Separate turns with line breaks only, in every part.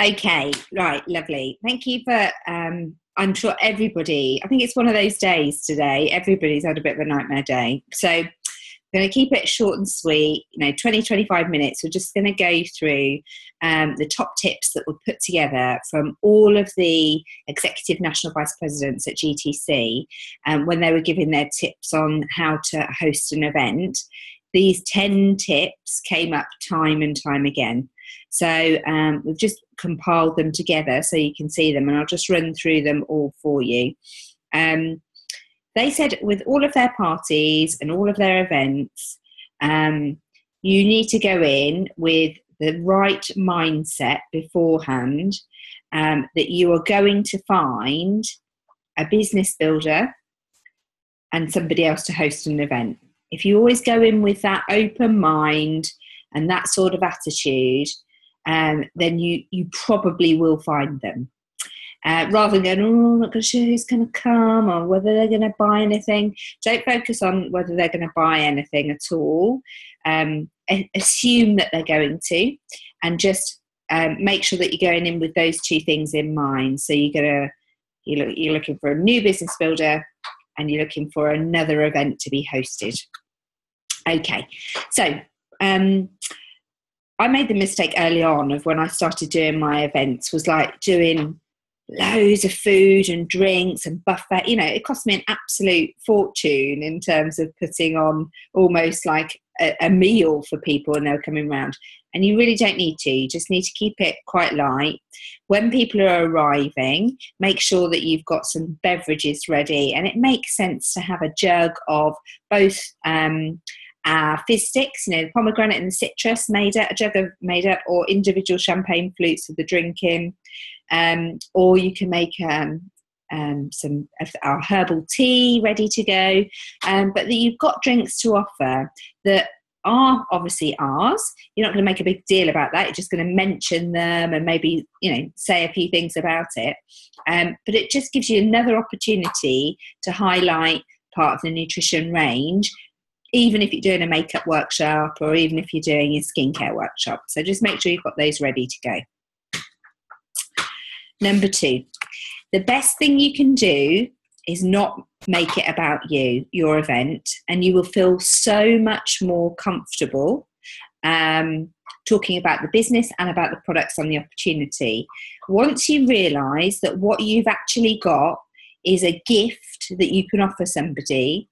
Okay, right, lovely. Thank you for, I'm sure everybody, I think it's one of those days today, everybody's had a bit of a nightmare day. So I'm going to keep it short and sweet, 20, 25 minutes. We're just going to go through the top tips that were put together from all of the executive national vice presidents at GTC when they were giving their tips on how to host an event. These 10 tips came up time and time again. So we've just compiled them together so you can see them, and I'll just run through them all for you. They said with all of their parties and all of their events, you need to go in with the right mindset beforehand, that you are going to find a business builder and somebody else to host an event. If you always go in with that open mind and that sort of attitude, then you probably will find them. Rather than going, I'm not going to sure who's going to come or whether they're going to buy anything. Don't focus on whether they're going to buy anything at all. Assume that they're going to, and just make sure that you're going in with those two things in mind. So you're looking for a new business builder and you're looking for another event to be hosted. Okay, so I made the mistake early on of when I started doing my events was like doing loads of food and drinks and buffet. It cost me an absolute fortune in terms of putting on almost like a meal for people when they were coming round. And you really don't need to. You just need to keep it quite light. When people are arriving, make sure that you've got some beverages ready. And it makes sense to have a jug of both fizz sticks, the pomegranate and the citrus a jug of made up, or individual champagne flutes for the drinking. Or you can make some of our herbal tea ready to go. But that you've got drinks to offer that are obviously ours. You're not going to make a big deal about that. You're just going to mention them and maybe, say a few things about it. But it just gives you another opportunity to highlight part of the nutrition range, even if you're doing a makeup workshop or even if you're doing a skincare workshop. So just make sure you've got those ready to go. Number 2, the best thing you can do is not make it about you, your event, and you will feel so much more comfortable talking about the business and about the products and the opportunity. Once you realise that what you've actually got is a gift that you can offer somebody,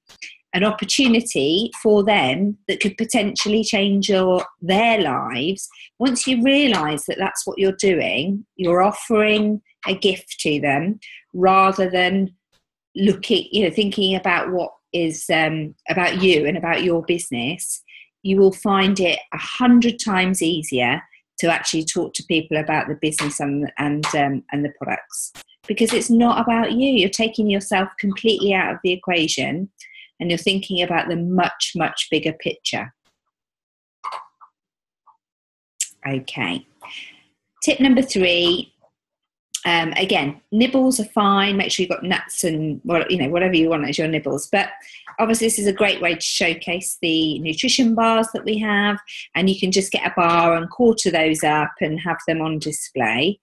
an opportunity for them that could potentially change their lives. Once you realise that that's what you're doing, you're offering a gift to them rather than thinking about what is about you and about your business. You will find it 100 times easier to actually talk to people about the business and the products, because it's not about you. You're taking yourself completely out of the equation and you're thinking about the much, much bigger picture. Okay. Tip number 3, again, nibbles are fine. Make sure you've got nuts and whatever you want as your nibbles. But obviously this is a great way to showcase the nutrition bars that we have, and you can just get a bar and quarter those up and have them on display.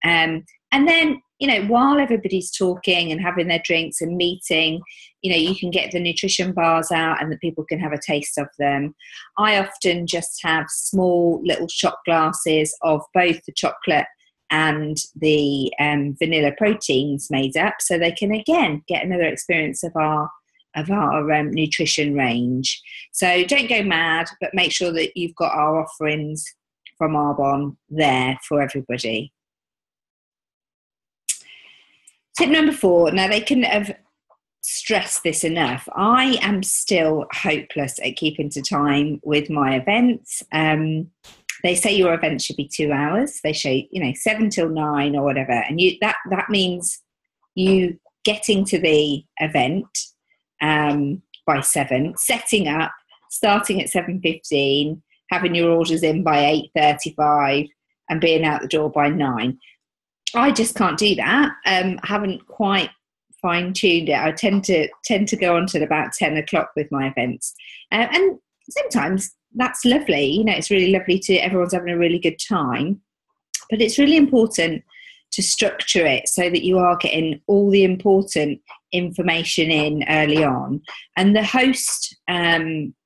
And then, while everybody's talking and having their drinks and meeting, you can get the nutrition bars out and the people can have a taste of them. I often just have small little shot glasses of both the chocolate and the vanilla proteins made up, so they can again get another experience of our nutrition range. So don't go mad, but make sure that you've got our offerings from Arbonne there for everybody. Tip number 4. Now, they couldn't have stressed this enough. I am still hopeless at keeping to time with my events. They say your event should be 2 hours. They say, 7 till 9 or whatever. And that means you getting to the event by 7, setting up, starting at 7:15, having your orders in by 8:35 and being out the door by 9. I just can't do that. I haven't quite fine-tuned it. I tend to go on till about 10 o'clock with my events. And sometimes that's lovely. It's really lovely everyone's having a really good time. But it's really important to structure it so that you are getting all the important information in early on. And the host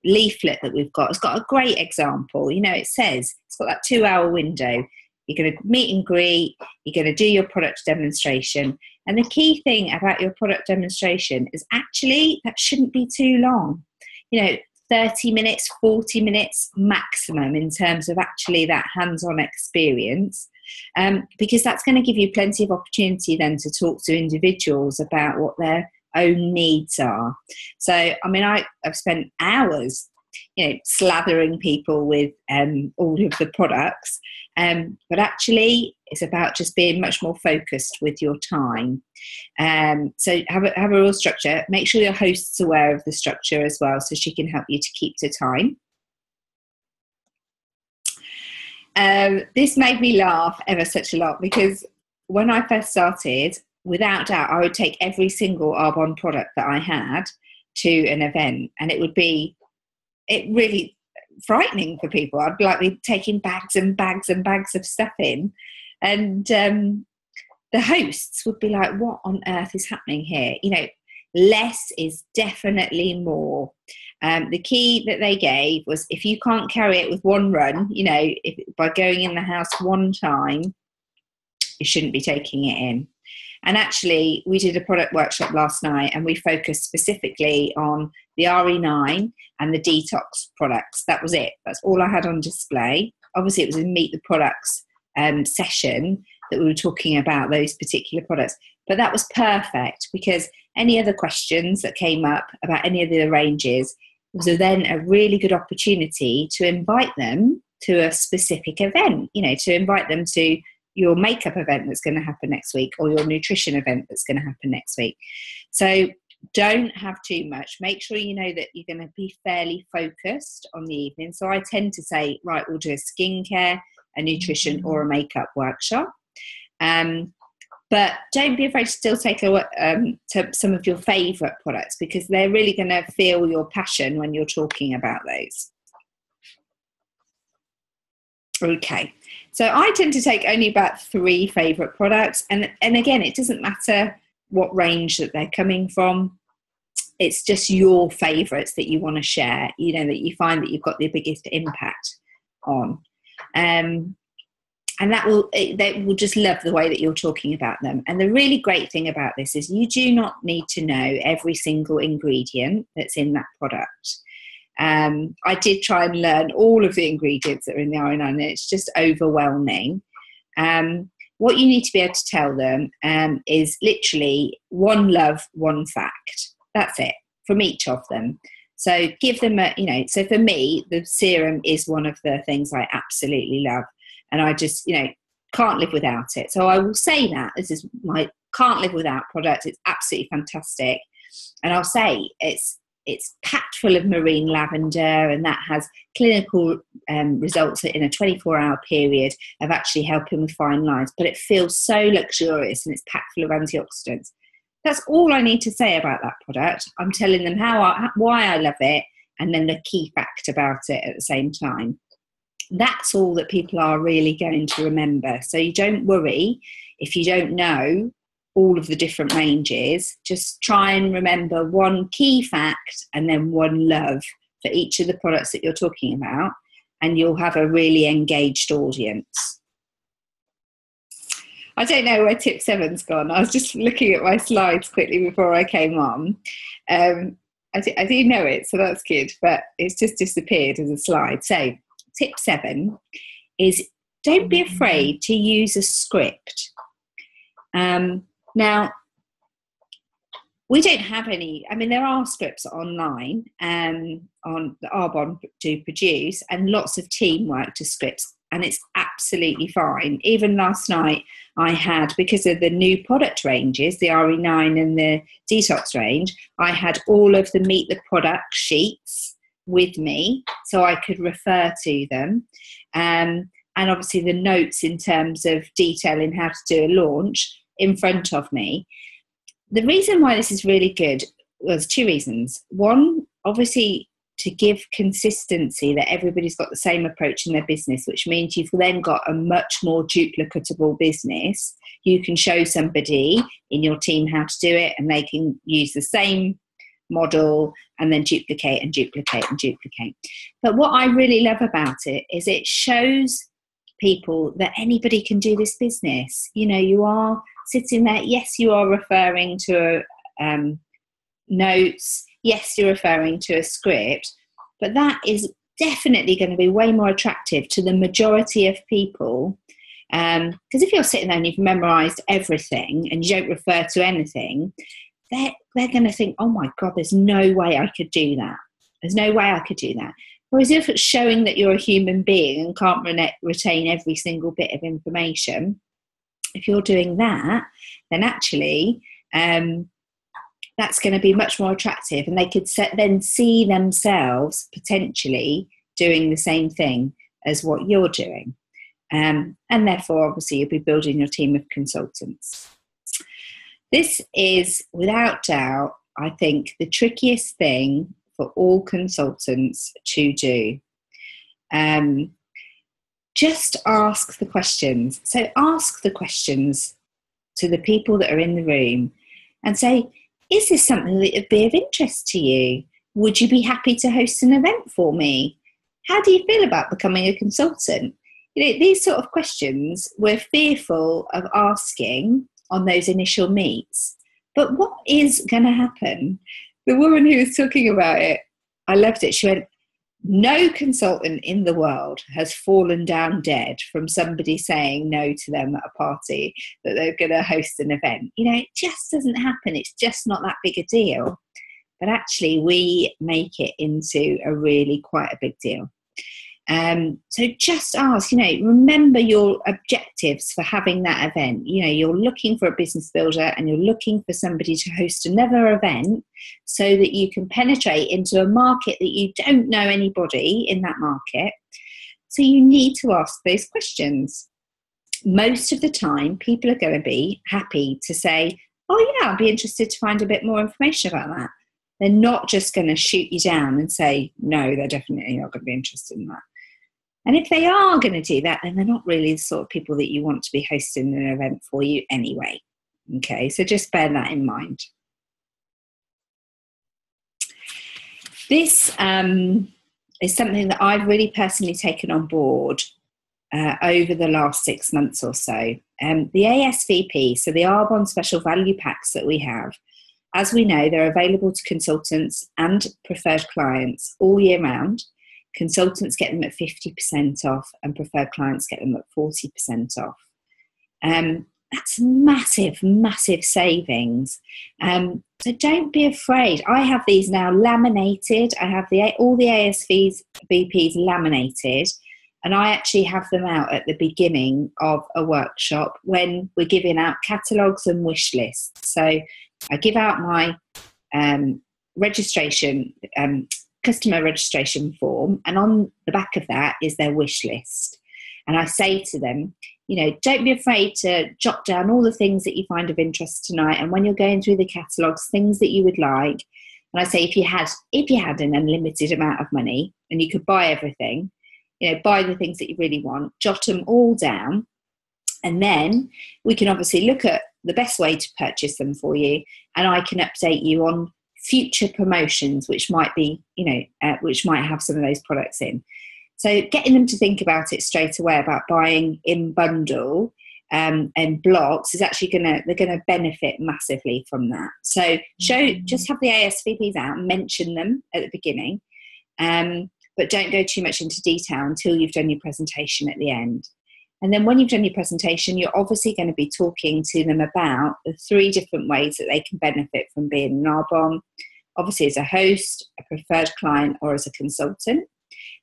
leaflet that we've got has got a great example. You know, it says it's got that 2-hour window. You're going to meet and greet, you're going to do your product demonstration. And the key thing about your product demonstration is actually that shouldn't be too long. You know, 30 minutes, 40 minutes maximum in terms of actually that hands-on experience, because that's going to give you plenty of opportunity then to talk to individuals about what their own needs are. So, I mean, I've spent hours, you know, slathering people with all of the products, but actually it's about just being much more focused with your time. So have a real structure. Make sure your host's aware of the structure as well, so she can help you to keep to time. This made me laugh ever such a lot, because when I first started, without doubt, I would take every single Arbonne product that I had to an event, and it really frightening for people. I'd like be taking bags and bags and bags of stuff in, and the hosts would be like, what on earth is happening here? You know, less is definitely more. The key that they gave was, if you can't carry it with one run, you know, by going in the house one time, you shouldn't be taking it in. And actually, we did a product workshop last night, and we focused specifically on the RE9 and the detox products. That was it. That's all I had on display. Obviously, it was a Meet the Products session that we were talking about those particular products. But that was perfect, because any other questions that came up about any of the ranges was then a really good opportunity to invite them to a specific event, you know, to invite them to your makeup event that's going to happen next week, or your nutrition event that's going to happen next week. So don't have too much. Make sure you know that you're going to be fairly focused on the evening. So I tend to say, right, we'll do a skincare, a nutrition, or a makeup workshop. But don't be afraid to still take to some of your favourite products, because they're really going to feel your passion when you're talking about those. Okay, so I tend to take only about 3 favourite products, and again, it doesn't matter what range that they're coming from. It's just your favourites that you want to share, you know, that you find that you've got the biggest impact on. And they will just love the way that you're talking about them. And the really great thing about this is you do not need to know every single ingredient that's in that product. I did try and learn all of the ingredients that are in the RE9, and it's just overwhelming. What you need to be able to tell them is literally one love, one fact. That's it from each of them. So give them so for me, the serum is one of the things I absolutely love. And I just, can't live without it. So I will say that this is my can't live without product. It's absolutely fantastic. And I'll say it's packed full of marine lavender, and that has clinical results in a 24-hour period of actually helping with fine lines. But it feels so luxurious, and it's packed full of antioxidants. That's all I need to say about that product. I'm telling them why I love it, and then the key fact about it at the same time. That's all that people are really going to remember. So you don't worry if you don't know all of the different ranges. Just try and remember one key fact and then one love for each of the products that you're talking about, and you'll have a really engaged audience. I don't know where tip 7's gone. I was just looking at my slides quickly before I came on. I do know it, so that's good, but it's just disappeared as a slide. So tip 7 is don't be afraid to use a script. Now, we don't have any, there are scripts online on the Arbonne do produce, and lots of teamwork to scripts, and it's absolutely fine. Even last night I had, because of the new product ranges, the RE9 and the detox range, I had all of the Meet the Product sheets with me so I could refer to them. And obviously the notes in terms of detailing how to do a launch in front of me. The reason why this is really good was 2 reasons. One, obviously to give consistency, that everybody's got the same approach in their business, which means you've then got a much more duplicatable business. You can show somebody in your team how to do it, and they can use the same model and then duplicate and duplicate and duplicate. But what I really love about it is it shows people that anybody can do this business. You know, you are sitting there, yes, you are referring to notes, yes, you're referring to a script, but that is definitely going to be way more attractive to the majority of people. Because if you're sitting there and you've memorized everything and you don't refer to anything, they're going to think, oh my God, there's no way I could do that. There's no way I could do that. Whereas if it's showing that you're a human being and can't retain every single bit of information, if you're doing that, then actually that's going to be much more attractive, and they could then see themselves potentially doing the same thing as what you're doing. And therefore, obviously, you'll be building your team of consultants. This is, without doubt, I think, the trickiest thing for all consultants to do. Just ask the questions. So ask the questions to the people that are in the room and say, is this something that would be of interest to you? Would you be happy to host an event for me? How do you feel about becoming a consultant? You know, these sort of questions we're fearful of asking on those initial meets. But what is going to happen? The woman who was talking about it, I loved it. She went, no consultant in the world has fallen down dead from somebody saying no to them at a party that they're going to host an event. You know, it just doesn't happen. It's just not that big a deal. But actually, we make it into a really quite a big deal. So just ask, you know, remember your objectives for having that event. You know, you're looking for a business builder and you're looking for somebody to host another event so that you can penetrate into a market that you don't know anybody in that market. So you need to ask those questions. Most of the time, people are going to be happy to say, oh yeah, I'd be interested to find a bit more information about that. They're not just going to shoot you down and say, no, they're definitely not going to be interested in that. And if they are going to do that, then they're not really the sort of people that you want to be hosting an event for you anyway. Okay, so just bear that in mind. This is something that I've really personally taken on board over the last 6 months or so. The ASVP, so the Arbonne Special Value Packs that we have, as we know, they're available to consultants and preferred clients all year round. Consultants get them at 50% off and preferred clients get them at 40% off. That's massive, massive savings. So don't be afraid. I have these now laminated. I have all the ASVPs laminated, and I actually have them out at the beginning of a workshop when we're giving out catalogues and wish lists. So I give out my customer registration form, and on the back of that is their wish list. And I say to them, you know, don't be afraid to jot down all the things that you find of interest tonight. And when you're going through the catalogues, things that you would like. And I say, if you had an unlimited amount of money and you could buy everything, you know, buy the things that you really want, jot them all down. And then we can obviously look at the best way to purchase them for you. And I can update you on future promotions, which might be, you know, which might have some of those products in. So getting them to think about it straight away about buying in bundle and blocks is actually they're going to benefit massively from that. So just have the ASVPs out, mention them at the beginning, but don't go too much into detail until you've done your presentation at the end. And then when you've done your presentation, you're obviously going to be talking to them about the 3 different ways that they can benefit from being an Arbonne, obviously as a host, a preferred client, or as a consultant.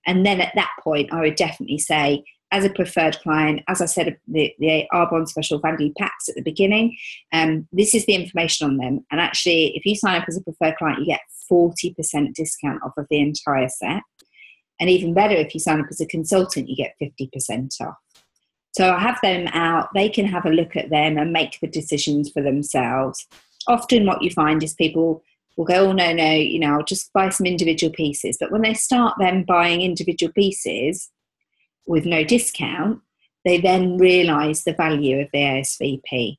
And then at that point, I would definitely say, as a preferred client, as I said, the Arbonne Special Value Packs at the beginning, this is the information on them. And actually, if you sign up as a preferred client, you get 40% discount off of the entire set. And even better, if you sign up as a consultant, you get 50% off. So I have them out, they can have a look at them and make the decisions for themselves. Often what you find is people will go, oh, no, I'll just buy some individual pieces. But when they start then buying individual pieces with no discount, they then realise the value of the ASVP.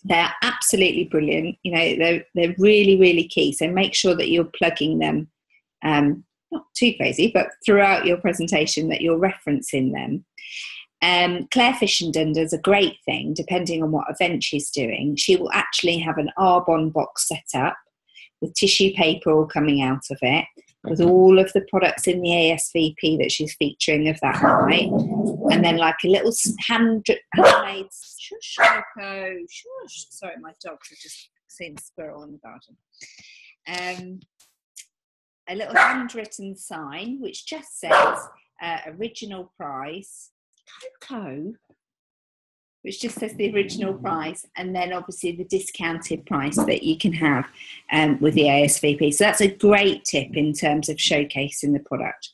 They're absolutely brilliant. They're really, really key. So make sure that you're plugging them, not too crazy, but throughout your presentation that you're referencing them. Claire Fishenden does a great thing, depending on what event she's doing. She will actually have an arbonne box set up with tissue paper all coming out of it, with all of the products in the ASVP that she's featuring of that night, and then like a little handmade shush, Coco, shush. Sorry, my dogs have just seen a squirrel in the garden. A little handwritten sign which just says original price, Coco, which just says the original price, and then obviously the discounted price that you can have with the ASVP. So that's a great tip in terms of showcasing the product.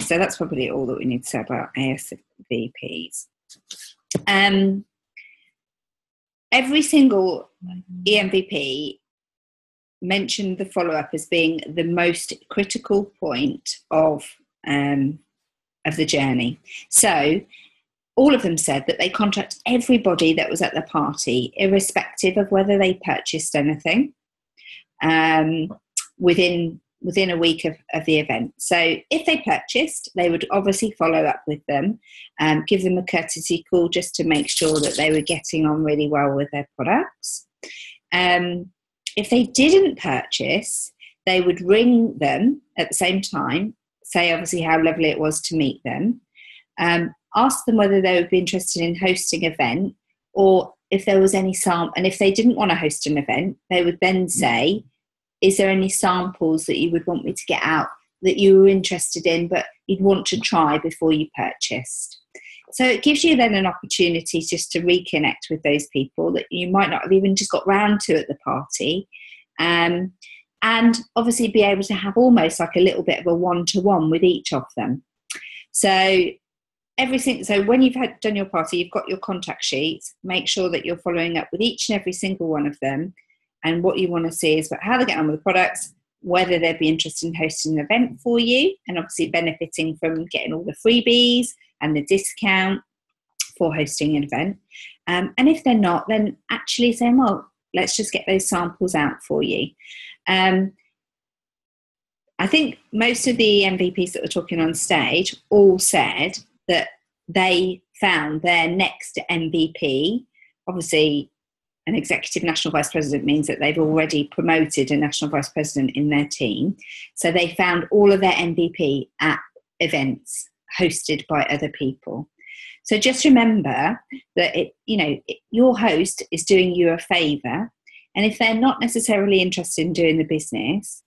So that's probably all that we need to say about ASVPs. Every single EMVP mentioned the follow-up as being the most critical point of the journey. So all of them said that they contact everybody that was at the party, irrespective of whether they purchased anything, within a week of the event. So if they purchased, they would obviously follow up with them, give them a courtesy call just to make sure that they were getting on really well with their products. If they didn't purchase, they would ring them at the same time, say obviously how lovely it was to meet them, ask them whether they would be interested in hosting an event, or if there was any sample. And if they didn't want to host an event, they would then say, is there any samples that you would want me to get out that you were interested in but you'd want to try before you purchased? So it gives you then an opportunity just to reconnect with those people that you might not have even just got round to at the party, and obviously be able to have almost like a little bit of a one-to-one with each of them. So so when you've done your party, you've got your contact sheets. Make sure that you're following up with each and every single one of them, and what you want to see is about how they get on with the products, whether they'd be interested in hosting an event for you, and obviously benefiting from getting all the freebies and the discount for hosting an event. And if they're not, then actually saying, well, let's just get those samples out for you. I think most of the MVPs that were talking on stage all said that they found their next MVP, obviously an executive national vice president means that they've already promoted a national vice president in their team. So they found all of their MVP at events hosted by other people. So just remember that your host is doing you a favour, and if they're not necessarily interested in doing the business,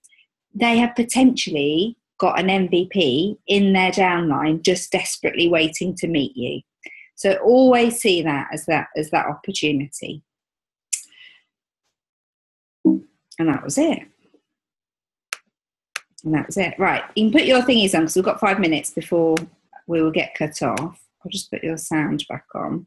they have potentially got an MVP in their downline just desperately waiting to meet you. So always see that as that opportunity. And that was it. Right, you can put your thingies on because we've got 5 minutes before we will get cut off. I'll just put your sound back on.